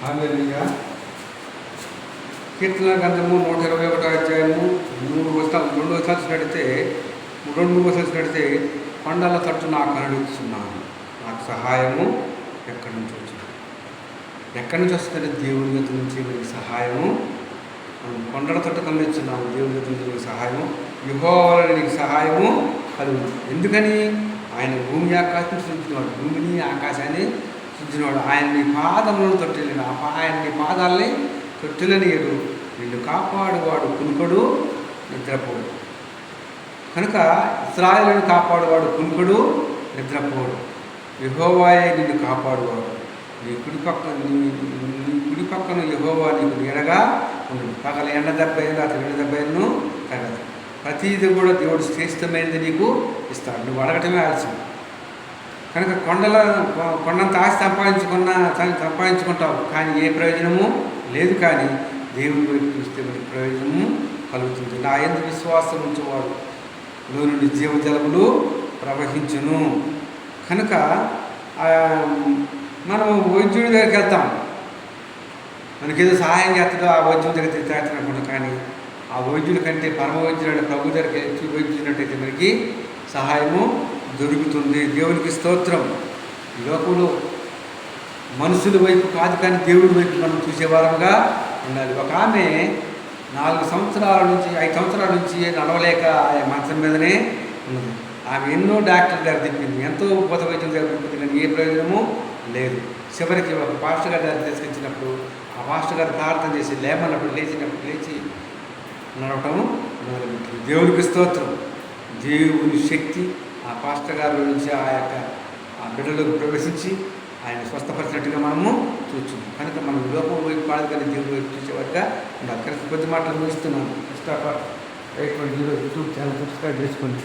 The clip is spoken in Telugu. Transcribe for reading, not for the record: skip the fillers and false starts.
హల్లెలూయా. కీర్తన గ్రంథము 121 అధ్యాయము 2 వచనాలు చూసినట్టయితే 2 వచనాలు చూసినట్టయితే కొండల తట్టు నాకు కనుడిస్తున్నాను, నాకు సహాయము ఎక్కడి నుంచి వచ్చింది? ఎక్కడి నుంచి వస్తుందంటే దేవుని యొక్క నుంచి మీకు సహాయము. కొండల తట్టు కనుడిస్తున్నాము, దేవుని యొక్క నుంచి మీకు సహాయము. యెహోవా వలన నీకు సహాయము కలుగును. ఎందుకని? ఆయన భూమి ఆకాశం సృష్టించినవాడు, భూమిని ఆకాశాన్ని సృష్టించినవాడు. ఆయన నీ పాదములను తొట్టిల్లని, ఆయన నీ పాదాలని తొట్టిల్లనియడు. నిన్ను కాపాడువాడు కునుకడు నిద్రపోడు. కనుక ఇశ్రాయేలును కాపాడువాడు కునుకడు నిద్రపోడు. యెహోవాయే నిన్ను కాపాడువాడు. నీ కుడి పక్కన యెహోవా నీకు నీడగా ఉండదు. పగల ఎండ దెబ్బ అయినా అతని ఎండ దెబ్బ అయినను తగదు. ప్రతిదీ కూడా దేవుడు శ్రేష్టమైనది నీకు ఇస్తాడు, నువ్వు అడగటమే ఆలస్యం. కనుక కొండంత ఆస్తి సంపాదించుకుంటావు, కానీ ఏ ప్రయోజనము లేదు. కానీ దేవుని వైపు చూస్తే మనకి ప్రయోజనము కలుగుతుంది. నా యందు విశ్వాసం ఉంచేవాడు లో నుండి జీవజలములు ప్రవహించును. కనుక మనం వైద్యుడి దగ్గరికి వెళ్తాం, మనకేదో సహాయం చేస్తాడో ఆ వైద్యుడి దగ్గర తీర్థాడుతున్నాడు. కానీ ఆ వైద్యుడి కంటే పరమ వైద్యుడు ప్రభు దగ్గరికి వైద్యుడినట్టయితే మనకి సహాయము దొరుకుతుంది. దేవునికి స్తోత్రం. ఈ లోకంలో మనుషుల వైపు కాదు, కానీ దేవుడి వైపు మనం చూసేవారముగా ఉండాలి. ఒక ఆమె 5 సంవత్సరాల నుంచి నడవలేక మంచం మీదనే ఉన్నది. ఆమె ఎన్నో డాక్టర్ దగ్గర తిప్పింది, ఎంతో ఉపత వైద్యుల దగ్గర తిప్పింది, కానీ ఏ ప్రయోజనము లేదు. చివరికి ఒక పాస్టర్ గారి దగ్గర తీసుకొచ్చినప్పుడు ఆ పాస్టర్ గారు ప్రార్థన చేసి లేచి నడవటం మొదలుపెట్టింది. దేవునికి స్తోత్రం. దేవుని శక్తి ఆ పాస్టర్ గారి నుంచి ఆ బిడ్డలోకి ప్రవేశించి ఆయన స్వస్థపరిచినట్టుగా మనము చూస్తున్నాం. కనుక మనం లోపం వైపు కాదు, కానీ దేవుడి వైపు చూసేవారుగా ఉండాలి. కనుక కొద్ది మాటలు ముగిస్తున్నాను. యూట్యూబ్ ఛానల్ సబ్స్క్రైబ్ చేసుకోండి.